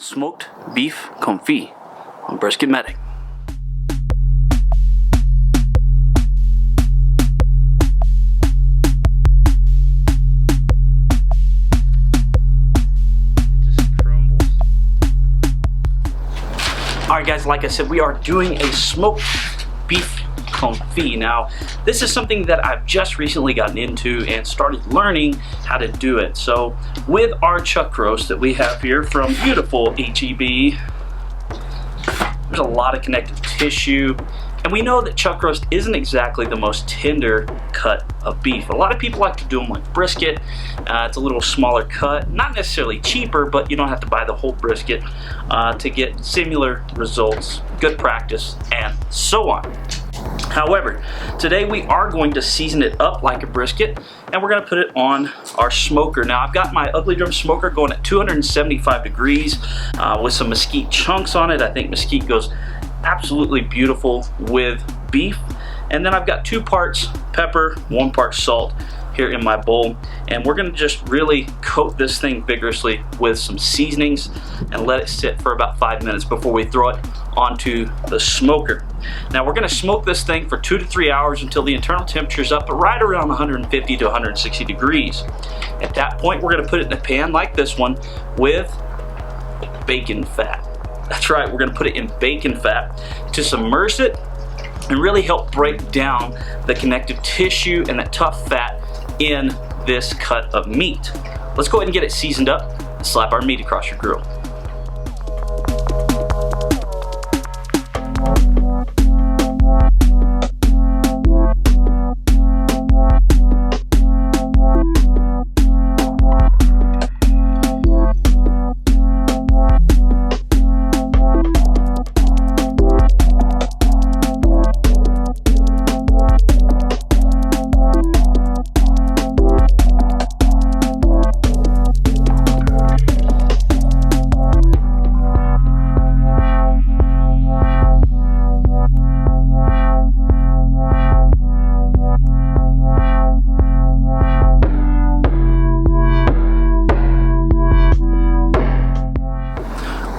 Smoked beef confit on Brisket Medic. Alright guys, like I said, we are doing a smoked beef confit. Now, this is something that I've just recently gotten into and started learning how to do it. So, with our chuck roast that we have here from beautiful HEB, there's a lot of connective tissue, and we know that chuck roast isn't exactly the most tender cut of beef. A lot of people like to do them like brisket. It's a little smaller cut, not necessarily cheaper, but you don't have to buy the whole brisket to get similar results, good practice, and so on. However, today we are going to season it up like a brisket, and we're going to put it on our smoker. Now, I've got my ugly drum smoker going at 275 degrees with some mesquite chunks on it. I think mesquite goes absolutely beautiful with beef. And then I've got 2 parts pepper, 1 part salt here in my bowl, and we're going to just really coat this thing vigorously with some seasonings and let it sit for about 5 minutes before we throw it onto the smoker. Now, we're going to smoke this thing for 2 to 3 hours until the internal temperature is up right around 150 to 160 degrees. At that point, we're going to put it in a pan like this one with bacon fat. That's right, we're going to put it in bacon fat to submerge it and really help break down the connective tissue and that tough fat in this cut of meat. Let's go ahead and get it seasoned up and slap our meat across your grill.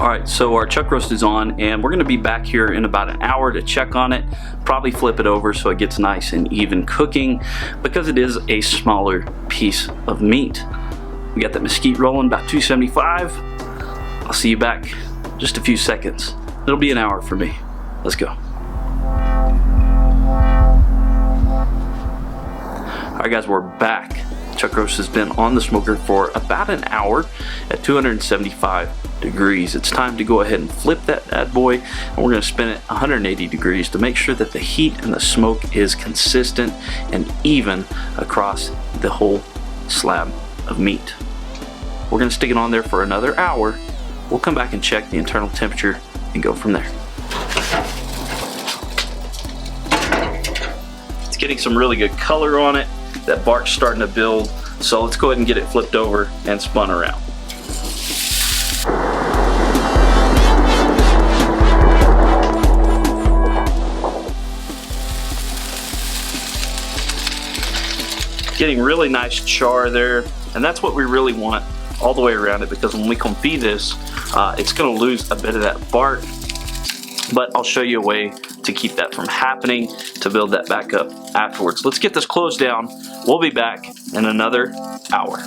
Alright, so our chuck roast is on, and we're going to be back here in about an hour to check on it. Probably flip it over so it gets nice and even cooking, because it is a smaller piece of meat. We got that mesquite rolling, about 275. I'll see you back in just a few seconds. It'll be an hour for me. Let's go. Alright guys, we're back. Chuck roast has been on the smoker for about an hour at 275 degrees. It's time to go ahead and flip that bad boy, and we're going to spin it 180 degrees to make sure that the heat and the smoke is consistent and even across the whole slab of meat. We're going to stick it on there for another hour. We'll come back and check the internal temperature and go from there. It's getting some really good color on it. That bark's starting to build, so let's go ahead and get it flipped over and spun around. Getting really nice char there, and that's what we really want all the way around it, because when we confit this, it's going to lose a bit of that bark, but I'll show you a way to keep that from happening, to build that back up afterwards. Let's get this closed down. We'll be back in another hour.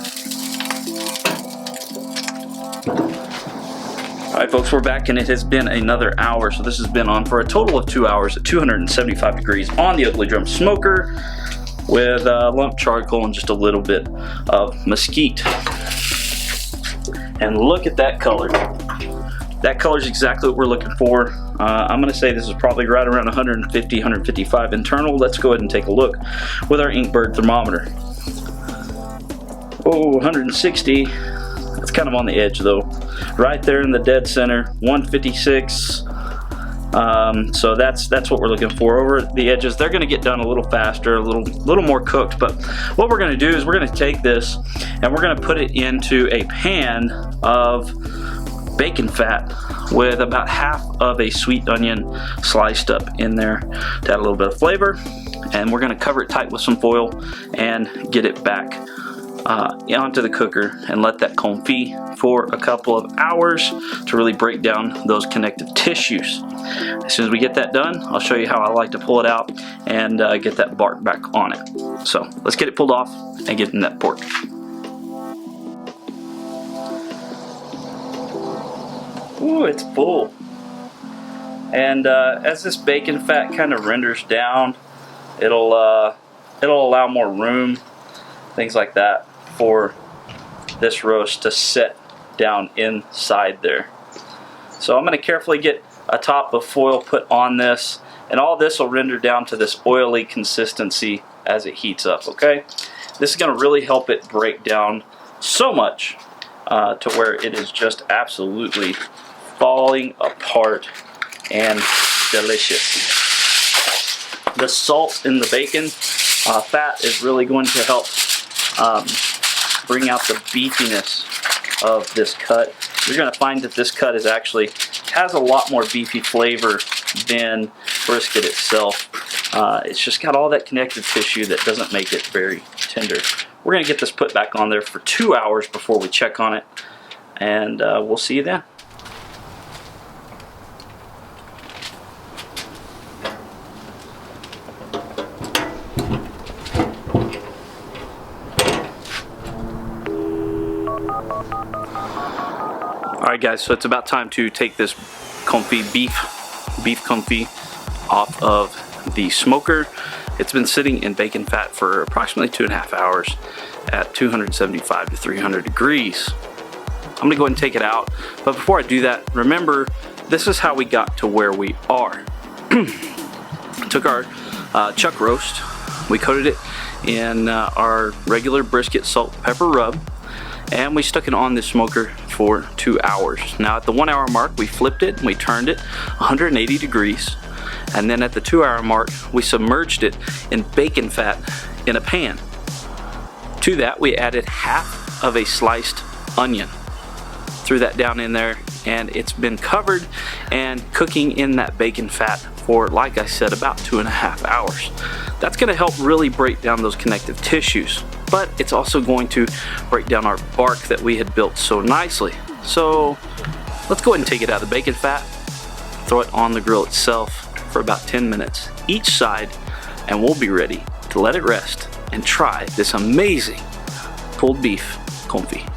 Alright folks, we're back, and it has been another hour, so this has been on for a total of 2 hours at 275 degrees on the ugly drum smoker with lump charcoal and just a little bit of mesquite. And look at that color. That color is exactly what we're looking for. I'm going to say this is probably right around 150, 155 internal. Let's go ahead and take a look with our Inkbird thermometer. Oh, 160. That's kind of on the edge though. Right there in the dead center, 156. So that's what we're looking for. Over the edges, they're going to get done a little faster, a little more cooked. But what we're going to do is we're going to take this and we're going to put it into a pan of bacon fat with about half of a sweet onion sliced up in there to add a little bit of flavor. And we're going to cover it tight with some foil and get it back onto the cooker and let that confit for a couple of hours to really break down those connective tissues. As soon as we get that done, I'll show you how I like to pull it out and get that bark back on it. So let's get it pulled off and get in that pork. Ooh, it's full. And as this bacon fat kind of renders down, it'll allow more room, things like that, for this roast to set down inside there. So I'm going to carefully get a top of foil put on this, and all this will render down to this oily consistency as it heats up. Okay, this is going to really help it break down so much to where it is just absolutely falling apart and delicious. The salt in the bacon fat is really going to help bring out the beefiness of this cut. You're going to find that this cut is actually has a lot more beefy flavor than brisket itself. It's just got all that connective tissue that doesn't make it very tender. We're going to get this put back on there for 2 hours before we check on it, and we'll see you then. Alright guys, so it's about time to take this confit beef confit off of the smoker. It's been sitting in bacon fat for approximately 2.5 hours at 275 to 300 degrees. I'm going to go ahead and take it out, but before I do that, remember, this is how we got to where we are. Took our chuck roast, we coated it in our regular brisket salt and pepper rub, and we stuck it on the smoker for 2 hours. Now at the 1 hour mark, we flipped it and we turned it 180 degrees, and then at the 2 hour mark, we submerged it in bacon fat in a pan. To that, we added half of a sliced onion. Threw that down in there, and it's been covered and cooking in that bacon fat for, like I said, about 2.5 hours. That's going to help really break down those connective tissues, but it's also going to break down our bark that we had built so nicely. So let's go ahead and take it out of the bacon fat, throw it on the grill itself for about 10 minutes each side, and we'll be ready to let it rest and try this amazing pulled beef confit.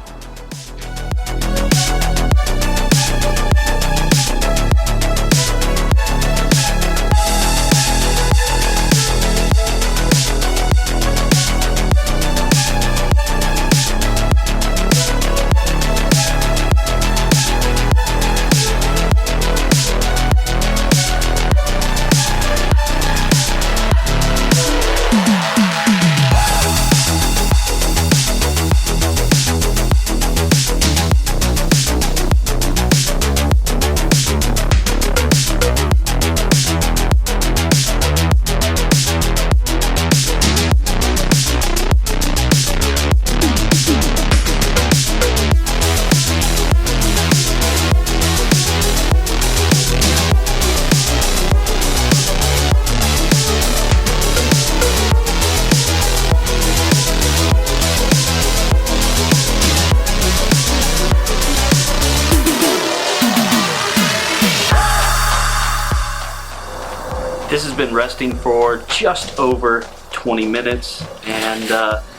This has been resting for just over 20 minutes, and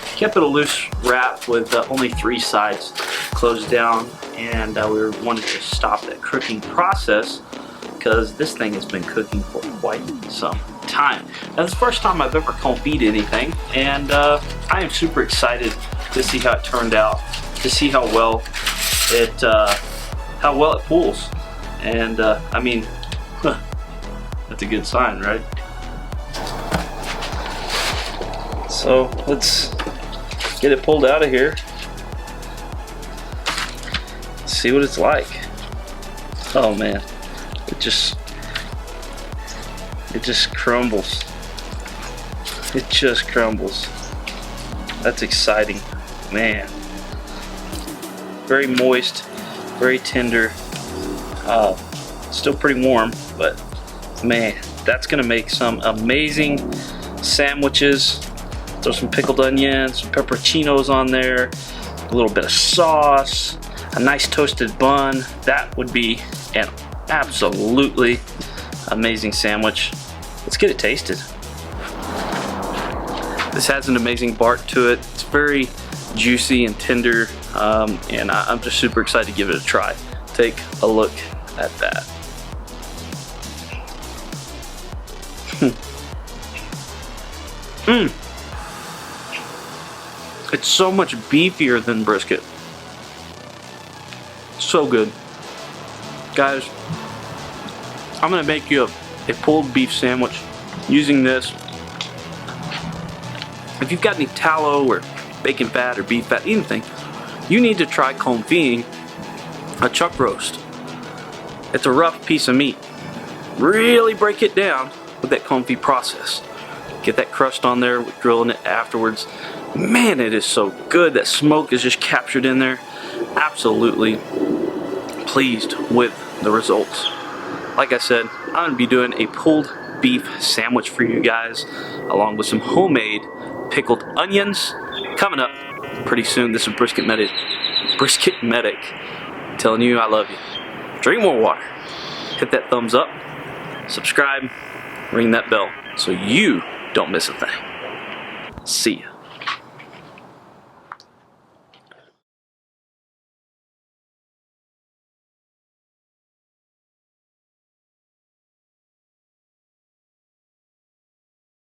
kept it a loose wrap with only 3 sides closed down, and we wanted to stop that cooking process because this thing has been cooking for quite some time. Now, this is the first time I've ever confit anything, and I am super excited to see how it turned out, to see how well it pulls, and I mean, that's a good sign, right? So let's get it pulled out of here. See what it's like. Oh man, it just crumbles. It just crumbles. That's exciting, man. Very moist, very tender. Still pretty warm, but man, that's gonna make some amazing sandwiches, Throw some pickled onions, some pepperoncinos on there, a little bit of sauce, a nice toasted bun. That would be an absolutely amazing sandwich. Let's get it tasted. This has an amazing bark to it. It's very juicy and tender, and I'm just super excited to give it a try. Take a look at that. It's so much beefier than brisket. So good. Guys, I'm gonna make you a pulled beef sandwich using this. If you've got any tallow or bacon fat or beef fat, anything, you need to try confiting a chuck roast. It's a rough piece of meat. Really break it down with that confit process. Get that crust on there with grilling it afterwards. Man, it is so good. That smoke is just captured in there. Absolutely pleased with the results. Like I said, I'm going to be doing a pulled beef sandwich for you guys, along with some homemade pickled onions coming up pretty soon. This is Brisket Medic. Telling you I love you. Drink more water. Hit that thumbs up. Subscribe. Ring that bell so you don't miss a thing. See ya.